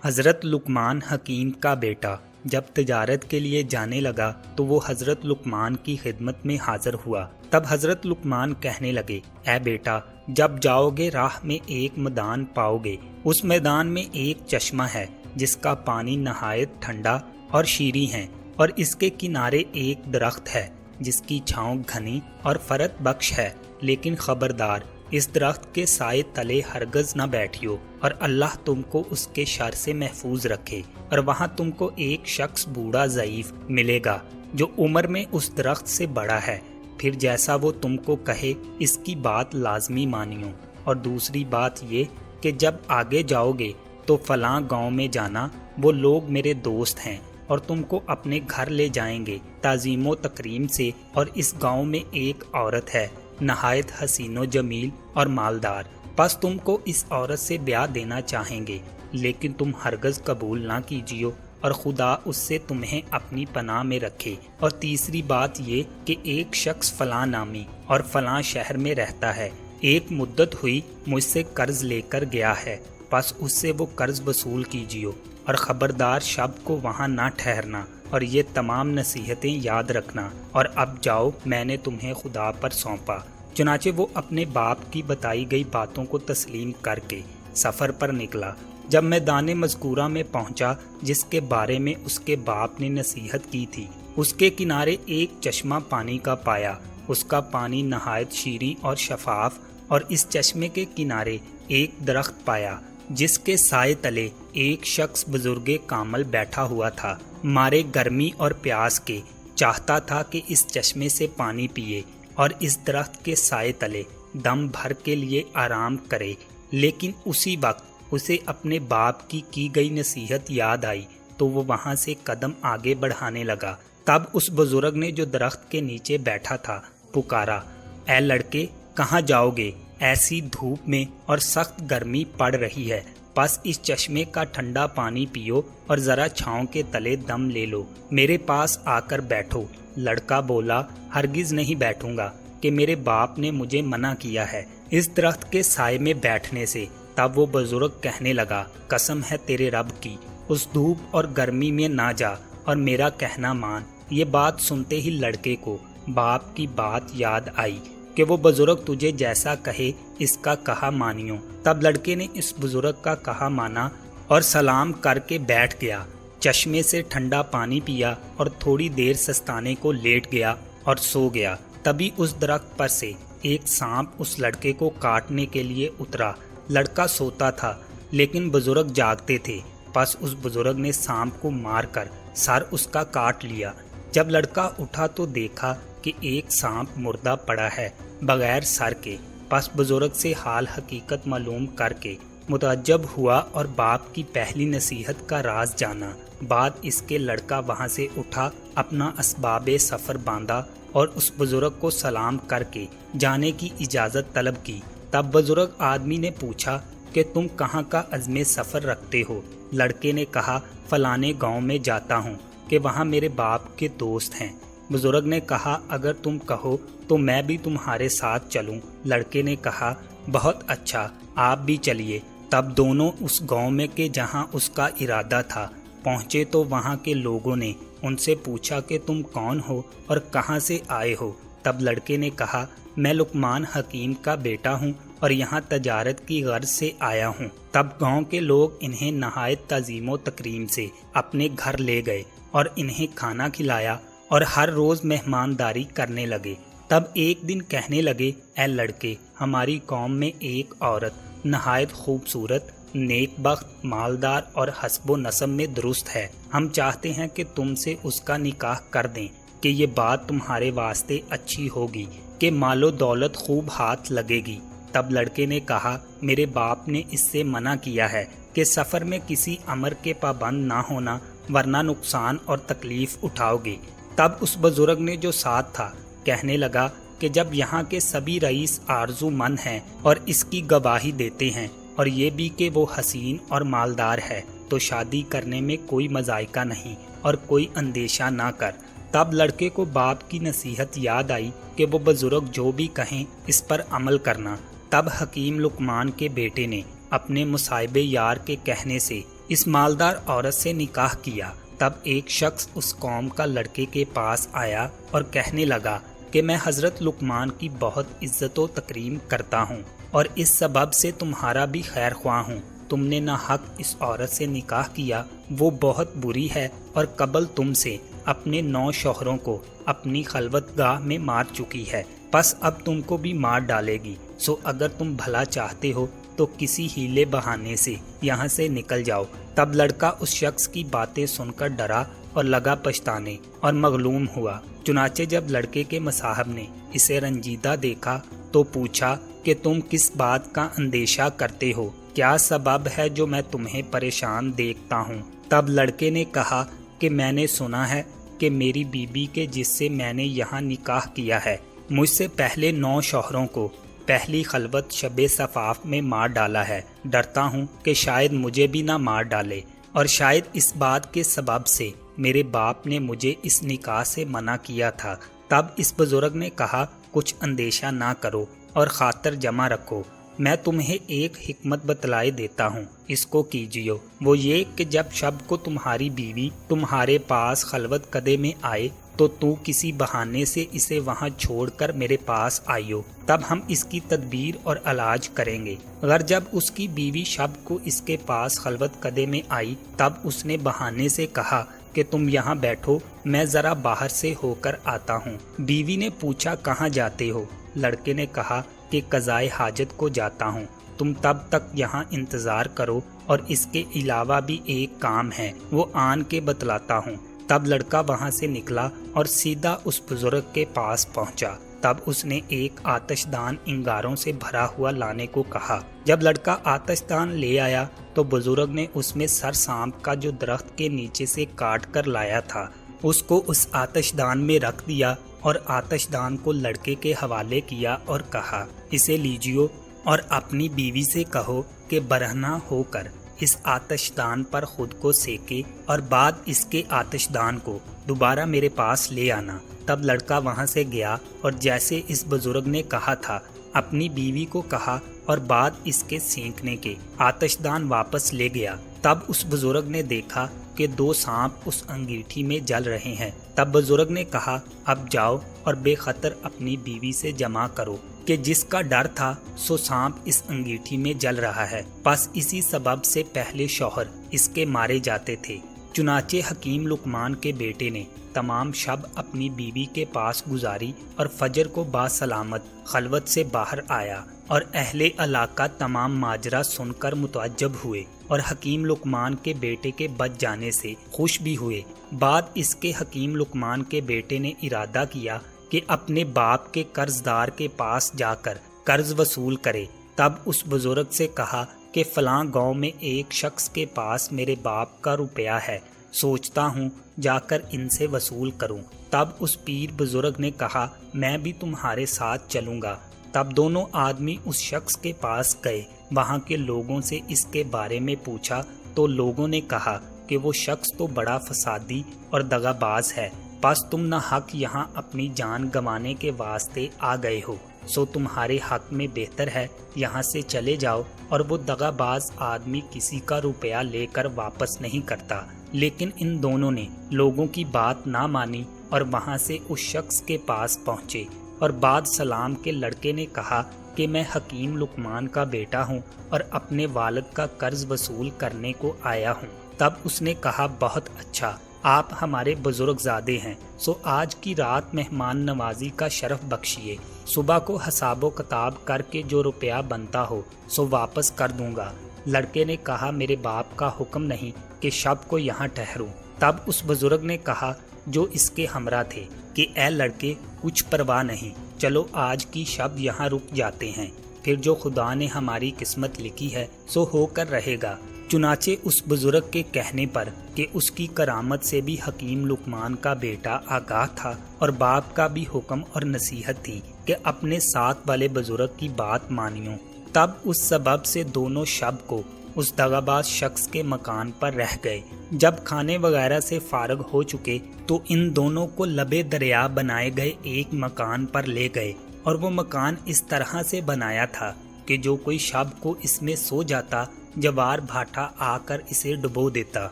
حضرت لقمان حکیم کا بیٹا جب تجارت کے لیے جانے لگا تو وہ حضرت لقمان کی خدمت میں حاضر ہوا۔ تب حضرت لقمان کہنے لگے، اے بیٹا، جب جاؤ گے راہ میں ایک میدان پاؤ گے، اس میدان میں ایک چشمہ ہے جس کا پانی نہایت ٹھنڈا اور شیریں ہے، اور اس کے کنارے ایک درخت ہے جس کی چھاؤں گھنی اور فرت بخش ہے، لیکن خبردار، اس درخت کے سائے تلے ہرگز نہ بیٹھیو، اور اللہ تم کو اس کے شر سے محفوظ رکھے۔ اور وہاں تم کو ایک شخص بوڑھا ضعیف ملے گا جو عمر میں اس درخت سے بڑا ہے، پھر جیسا وہ تم کو کہے اس کی بات لازمی مانیو۔ اور دوسری بات یہ کہ جب آگے جاؤ گے تو فلاں گاؤں میں جانا، وہ لوگ میرے دوست ہیں اور تم کو اپنے گھر لے جائیں گے تعظیم و تکریم سے، اور اس گاؤں میں ایک عورت ہے نہایت حسین و جمیل اور مالدار، پس تم کو اس عورت سے بیاہ دینا چاہیں گے، لیکن تم ہرگز قبول نہ کیجیو، اور خدا اس سے تمہیں اپنی پناہ میں رکھے۔ اور تیسری بات یہ کہ ایک شخص فلاں نامی اور فلاں شہر میں رہتا ہے، ایک مدت ہوئی مجھ سے قرض لے کر گیا ہے، پس اس سے وہ قرض وصول کیجیو، اور خبردار شب کو وہاں نہ ٹھہرنا، اور یہ تمام نصیحتیں یاد رکھنا، اور اب جاؤ، میں نے تمہیں خدا پر سونپا۔ چنانچہ وہ اپنے باپ کی بتائی گئی باتوں کو تسلیم کر کے سفر پر نکلا۔ جب میدان مذکورہ میں پہنچا جس کے بارے میں اس کے باپ نے نصیحت کی تھی، اس کے کنارے ایک چشمہ پانی کا پایا، اس کا پانی نہایت شیریں اور شفاف، اور اس چشمے کے کنارے ایک درخت پایا جس کے سائے تلے ایک شخص بزرگ کامل بیٹھا ہوا تھا، مارے گرمی اور پیاس کے چاہتا تھا کہ اس چشمے سے پانی پیے اور اس درخت کے سائے تلے دم بھر کے لیے آرام کرے، لیکن اسی وقت اسے اپنے باپ کی گئی نصیحت یاد آئی تو وہ وہاں سے قدم آگے بڑھانے لگا۔ تب اس بزرگ نے جو درخت کے نیچے بیٹھا تھا پکارا، اے لڑکے، کہاں جاؤ گے؟ ایسی دھوپ میں اور سخت گرمی پڑ رہی ہے، پس اس چشمے کا ٹھنڈا پانی پیو اور ذرا چھاؤں کے تلے دم لے لو، میرے پاس آ کر بیٹھو۔ لڑکا بولا، ہرگز نہیں بیٹھوں گا، کہ میرے باپ نے مجھے منع کیا ہے اس درخت کے سائے میں بیٹھنے سے۔ تب وہ بزرگ کہنے لگا، قسم ہے تیرے رب کی، اس دھوپ اور گرمی میں نہ جا اور میرا کہنا مان۔ یہ بات سنتے ہی لڑکے کو باپ کی بات یاد آئی کہ وہ بزرگ تجھے جیسا کہے اس کا کہا مانیو۔ تب لڑکے نے اس بزرگ کا کہا مانا اور سلام کر کے بیٹھ گیا، چشمے سے ٹھنڈا پانی پیا اور تھوڑی دیر سستانے کو لیٹ گیا اور سو گیا۔ تبھی اس درخت پر سے ایک سانپ اس لڑکے کو کاٹنے کے لیے اترا۔ لڑکا سوتا تھا لیکن بزرگ جاگتے تھے، پس اس بزرگ نے سانپ کو مار کر سر اس کا کاٹ لیا۔ جب لڑکا اٹھا تو دیکھا کہ ایک سانپ مردہ پڑا ہے بغیر سر کے، پس بزرگ سے حال حقیقت معلوم کر کے متعجب ہوا اور باپ کی پہلی نصیحت کا راز جانا۔ بعد اس کے لڑکا وہاں سے اٹھا، اپنا اسباب سفر باندھا اور اس بزرگ کو سلام کر کے جانے کی اجازت طلب کی۔ تب بزرگ آدمی نے پوچھا کہ تم کہاں کا عزم سفر رکھتے ہو؟ لڑکے نے کہا، فلانے گاؤں میں جاتا ہوں کہ وہاں میرے باپ کے دوست ہیں۔ بزرگ نے کہا، اگر تم کہو تو میں بھی تمہارے ساتھ چلوں۔ لڑکے نے کہا، بہت اچھا، آپ بھی چلیے۔ تب دونوں اس گاؤں میں کہ جہاں اس کا ارادہ تھا پہنچے تو وہاں کے لوگوں نے ان سے پوچھا کہ تم کون ہو اور کہاں سے آئے ہو؟ تب لڑکے نے کہا، میں لقمان حکیم کا بیٹا ہوں اور یہاں تجارت کی غرض سے آیا ہوں۔ تب گاؤں کے لوگ انہیں نہایت تعظیم و تکریم سے اپنے گھر لے گئے اور انہیں کھانا کھلایا اور ہر روز مہمانداری کرنے لگے۔ تب ایک دن کہنے لگے، اے لڑکے، ہماری قوم میں ایک عورت نہایت خوبصورت، نیک بخت، مالدار اور حسب و نسب میں درست ہے، ہم چاہتے ہیں کہ تم سے اس کا نکاح کر دیں کہ یہ بات تمہارے واسطے اچھی ہوگی کہ مال و دولت خوب ہاتھ لگے گی۔ تب لڑکے نے کہا، میرے باپ نے اس سے منع کیا ہے کہ سفر میں کسی امر کے پابند نہ ہونا، ورنہ نقصان اور تکلیف اٹھاؤ گے۔ تب اس بزرگ نے جو ساتھ تھا کہنے لگا کہ جب یہاں کے سبھی رئیس آرزو مند ہیں اور اس کی گواہی دیتے ہیں، اور یہ بھی کہ وہ حسین اور مالدار ہے، تو شادی کرنے میں کوئی مذائقہ نہیں اور کوئی اندیشہ نہ کر۔ تب لڑکے کو باپ کی نصیحت یاد آئی کہ وہ بزرگ جو بھی کہیں اس پر عمل کرنا۔ تب حکیم لقمان کے بیٹے نے اپنے مصاحب یار کے کہنے سے इस मालदार औरत से निकाह किया। तब एक शख्स उस कौम का लड़के के पास आया और कहने लगा कि मैं हज़रत लुकमान की बहुत इज्जत व तकरीम करता हूँ और इस सबब से तुम्हारा भी खैर ख्वाह हूँ। तुमने ना हक इस औरत से निकाह किया, वो बहुत बुरी है और कबल तुमसे अपने 9 शौहरों को अपनी खलवतगाह में मार चुकी है, बस अब तुमको भी मार डालेगी। सो अगर तुम भला चाहते हो तो किसी हीले बहाने से यहाँ से निकल जाओ। तब लड़का उस शख्स की बातें सुनकर डरा और लगा पछताने और मगलूम हुआ। चुनाचे जब लड़के के मसाहब ने इसे रंजीदा देखा तो पूछा कि तुम किस बात का अंदेशा करते हो, क्या सबब है जो मैं तुम्हें परेशान देखता हूँ। तब लड़के ने कहा कि मैंने सुना है कि मेरी बीबी के जिससे मैंने यहाँ निकाह किया है, मुझसे पहले 9 शौहरों को पहली खलवत शबे सफाफ में मार डाला है। डरता हूँ कि शायद मुझे भी ना मार डाले और शायद इस बात के सबब से मेरे बाप ने मुझे इस निकाह से मना किया था। तब इस बुजुर्ग ने कहा, कुछ अंदेशा ना करो और खातर जमा रखो, मैं तुम्हें एक हिकमत बतलाए देता हूँ, इसको कीजिए। वो ये कि जब शब को तुम्हारी बीवी तुम्हारे पास खलवत कदे में आए तो तू किसी बहाने से इसे वहाँ छोड़कर मेरे पास आइयो, तब हम इसकी तदबीर और इलाज करेंगे। अगर जब उसकी बीवी शब को इसके पास खलवत कदे में आई तब उसने बहाने से कहा कि तुम यहाँ बैठो, मैं ज़रा बाहर से होकर आता हूँ। बीवी ने पूछा, कहाँ जाते हो? लड़के ने कहा कि कज़ाए हाजत को जाता हूँ, तुम तब तक यहाँ इंतज़ार करो और इसके अलावा भी एक काम है, वो आन के बतलाता हूँ। तब लड़का वहाँ से निकला और सीधा उस बुजुर्ग के पास पहुँचा। तब उसने एक आतिशदान इंगारों से भरा हुआ लाने को कहा। जब लड़का आतिशदान ले आया तो बुजुर्ग ने उसमें सर सांप का जो दरख्त के नीचे से काट कर लाया था उसको उस आतिशदान में रख दिया और आतिशदान को लड़के के हवाले किया और कहा, इसे लीजियो और अपनी बीवी से कहो कि बरहना होकर इस आतिशदान पर खुद को सेके और बाद इसके आतिशदान को दोबारा मेरे पास ले आना। तब लड़का वहाँ से गया और जैसे इस बुजुर्ग ने कहा था अपनी बीवी को कहा और बाद इसके सेंकने के आतिशदान वापस ले गया। तब उस बुजुर्ग ने देखा कि 2 सांप उस अंगीठी में जल रहे हैं। तब बुजुर्ग ने कहा, अब जाओ और बेखतर अपनी बीवी से जमा करो कि जिसका डर था सो सांप इस अंगीठी में जल रहा है, बस इसी सबब से पहले शौहर इसके मारे जाते थे। चुनाचे हकीम लुकमान के बेटे ने तमाम शब अपनी बीवी के पास गुजारी और फजर को बासलामत खलवत से बाहर आया और अहले इलाका तमाम माजरा सुनकर मुतअज्जब हुए और हकीम लुकमान के बेटे के बच जाने से खुश भी हुए। बाद इसके हकीम लुकमान के बेटे ने इरादा किया कि अपने बाप के कर्जदार के पास जाकर कर्ज वसूल करे। तब उस बुजुर्ग से कहा कि फलां गांव में एक शख्स के पास मेरे बाप का रुपया है, सोचता हूँ जाकर इनसे वसूल करूँ। तब उस पीर बुजुर्ग ने कहा, मैं भी तुम्हारे साथ चलूँगा। तब दोनों आदमी उस शख्स के पास गए। वहाँ के लोगों से इसके बारे में पूछा तो लोगों ने कहा कि वो शख्स तो बड़ा फसादी और दगाबाज है, बस तुम न हक यहाँ अपनी जान गंवाने के वास्ते आ गए हो, सो तुम्हारे हक में बेहतर है यहाँ से चले जाओ। और वो दगाबाज आदमी किसी का रुपया लेकर वापस नहीं करता। लेकिन इन दोनों ने लोगों की बात ना मानी और वहाँ से उस शख्स के पास पहुँचे और बाद सलाम के लड़के ने कहा कि मैं हकीम लुकमान का बेटा हूँ और अपने वालिद का कर्ज वसूल करने को आया हूँ। तब उसने कहा, बहुत अच्छा, आप हमारे बुजुर्गज़ादे हैं, सो आज की रात मेहमान नवाजी का शरफ बख्शिए। सुबह को हसाबो किताब करके जो रुपया बनता हो सो वापस कर दूंगा। लड़के ने कहा, मेरे बाप का हुक्म नहीं कि शब को यहाँ ठहरूं। तब उस बुजुर्ग ने कहा जो इसके हमरा थे कि ए लड़के, कुछ परवाह नहीं, चलो आज की शब यहाँ रुक जाते हैं, फिर जो खुदा ने हमारी किस्मत लिखी है सो होकर रहेगा। चुनाचे उस बुजुर्ग के कहने पर कि उसकी करामत से भी हकीम लुकमान का बेटा आगाह था और बाप का भी हुक्म और नसीहत थी कि अपने साथ वाले बुजुर्ग की बात मानियो। तब उस सबब से दोनों शब को उस दगाबाज शख्स के मकान पर रह गए। जब खाने वगैरह से फारग हो चुके तो इन दोनों को लबे दरिया बनाए गए एक मकान पर ले गए और वो मकान इस तरह से बनाया था कि जो कोई शब को इसमें सो जाता जवार भाटा आकर इसे डुबो देता।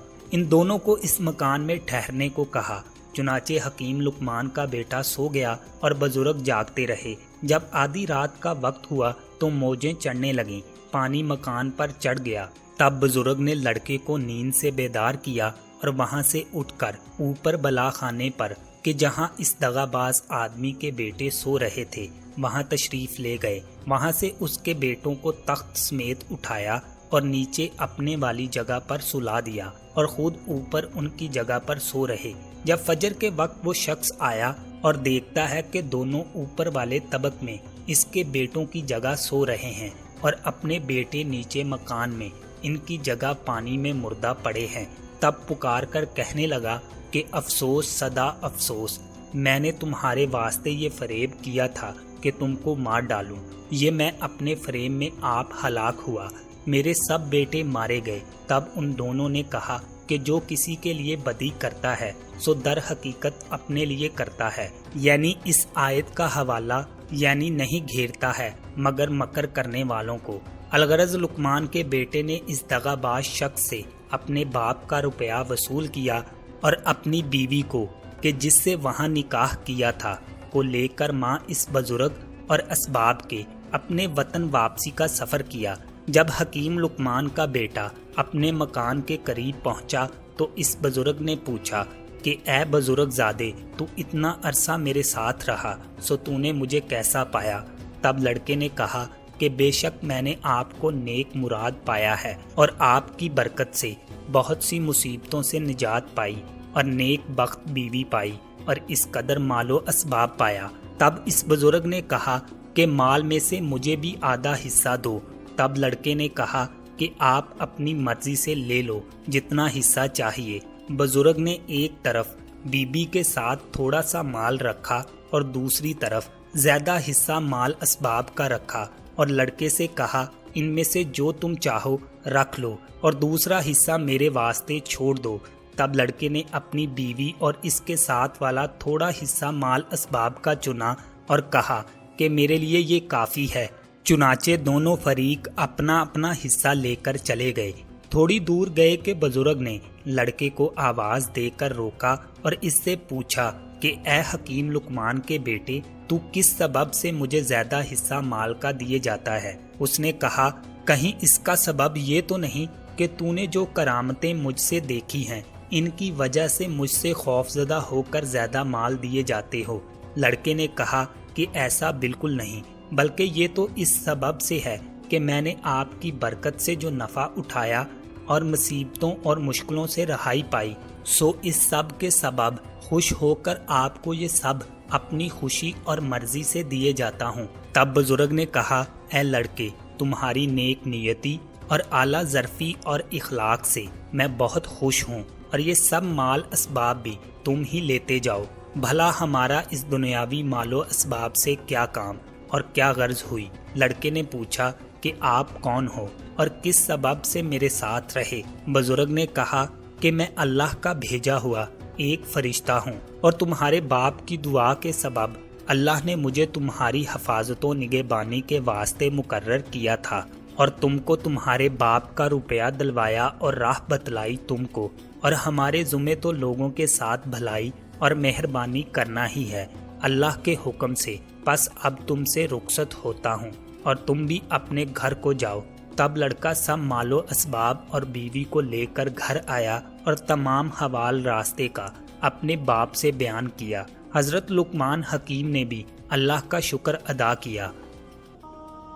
इन दोनों को इस मकान में ठहरने को कहा। चुनाचे हकीम लुकमान का बेटा सो गया और बुजुर्ग जागते रहे। जब आधी रात का वक्त हुआ तो मौजें चढ़ने लगीं, पानी मकान पर चढ़ गया। तब बुजुर्ग ने लड़के को नींद से बेदार किया और वहां से उठकर ऊपर बला खाने पर कि जहां इस दगाबाज आदमी के बेटे सो रहे थे वहां तशरीफ ले गए। वहां से उसके बेटों को तख्त समेत उठाया और नीचे अपने वाली जगह पर सुला दिया और खुद ऊपर उनकी जगह पर सो रहे। जब फजर के वक्त वो शख्स आया और देखता है कि दोनों ऊपर वाले तबक में इसके बेटों की जगह सो रहे हैं और अपने बेटे नीचे मकान में इनकी जगह पानी में मुर्दा पड़े हैं, तब पुकार कर कहने लगा कि अफसोस सदा अफसोस, मैंने तुम्हारे वास्ते ये फरेब किया था कि तुमको मार डालूं। ये मैं अपने फरेब में आप हलाक हुआ, मेरे सब बेटे मारे गए। तब उन दोनों ने कहा कि जो किसी के लिए बदी करता है सो दर हकीकत अपने लिए करता है, यानी इस आयत का हवाला यानी नहीं घेरता है मगर मकर करने वालों को। अलगरज लुकमान के बेटे ने इस दगाबाज शख्स से अपने बाप का रुपया वसूल किया और अपनी बीवी को कि जिससे वहां निकाह किया था को लेकर मां इस बुजुर्ग और असबाब के अपने वतन वापसी का सफर किया। जब हकीम लुकमान का बेटा अपने मकान के करीब पहुंचा तो इस बुजुर्ग ने पूछा कि ए बुजुर्ग ज़ादे, तू इतना अरसा मेरे साथ रहा सो तूने मुझे कैसा पाया? तब लड़के ने कहा कि बेशक मैंने आपको नेक मुराद पाया है और आपकी बरकत से बहुत सी मुसीबतों से निजात पाई और नेक बख्त बीवी पाई और इस कदर मालो असबाब पाया। तब इस बुजुर्ग ने कहा कि माल में से मुझे भी आधा हिस्सा दो। तब लड़के ने कहा कि आप अपनी मर्जी से ले लो जितना हिस्सा चाहिए। बुजुर्ग ने एक तरफ बीबी के साथ थोड़ा सा माल रखा और दूसरी तरफ ज्यादा हिस्सा माल असबाब का रखा और लड़के से कहा, इनमें से जो तुम चाहो रख लो और दूसरा हिस्सा मेरे वास्ते छोड़ दो। तब लड़के ने अपनी बीवी और इसके साथ वाला थोड़ा हिस्सा माल असबाब का चुना और कहा कि मेरे लिए ये काफ़ी है। चुनाचे दोनों फरीक अपना अपना हिस्सा लेकर चले गए। थोड़ी दूर गए कि बुजुर्ग ने लड़के को आवाज़ देकर रोका और इससे पूछा कि ए हकीम लुकमान के बेटे, तू किस सबब से मुझे ज़्यादा हिस्सा माल का दिए जाता है? उसने कहा, कहीं इसका सबब ये तो नहीं कि तूने जो करामतें मुझसे देखी हैं इनकी वजह से मुझसे खौफजदा होकर ज़्यादा माल दिए जाते हो। लड़के ने कहा कि ऐसा बिल्कुल नहीं, बल्कि ये तो इस सबब से है कि मैंने आपकी बरकत से जो नफ़ा उठाया और मुसीबतों और मुश्किलों से रहाई पाई, सो इस सब के सबब खुश होकर आपको ये सब अपनी खुशी और मर्जी से दिए जाता हूँ। तब बुजुर्ग ने कहा, ए लड़के, तुम्हारी नेक नियति और आला ज़र्फ़ी और इखलाक से मैं बहुत खुश हूँ और ये सब माल असबाब भी तुम ही लेते जाओ। भला हमारा इस दुनियावी मालो असबाब से क्या काम और क्या गर्ज हुई? लड़के ने पूछा कि आप कौन हो और किस सबब से मेरे साथ रहे? बुजुर्ग ने कहा कि मैं अल्लाह का भेजा हुआ एक फरिश्ता हूँ और तुम्हारे बाप की दुआ के सबब अल्लाह ने मुझे तुम्हारी हिफाजतों निगहबानी के वास्ते मुकर्रर किया था और तुमको तुम्हारे बाप का रुपया दिलवाया और राह बतलाई तुमको, और हमारे ज़ुम्मे तो लोगों के साथ भलाई और मेहरबानी करना ही है अल्लाह के हुक्म से। बस अब तुमसे रुखसत होता हूँ और तुम भी अपने घर को जाओ। तब लड़का सब मालो असबाब और बीवी को लेकर घर आया और तमाम हवाल रास्ते का अपने बाप से बयान किया। हज़रत लुकमान हकीम ने भी अल्लाह का शुक्र अदा किया।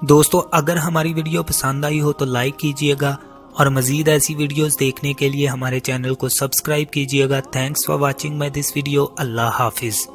दोस्तों, अगर हमारी वीडियो पसंद आई हो तो लाइक कीजिएगा और मज़ीद ऐसी वीडियोस देखने के लिए हमारे चैनल को सब्सक्राइब कीजिएगा। Thanks for watching my this video. अल्लाह हाफिज़।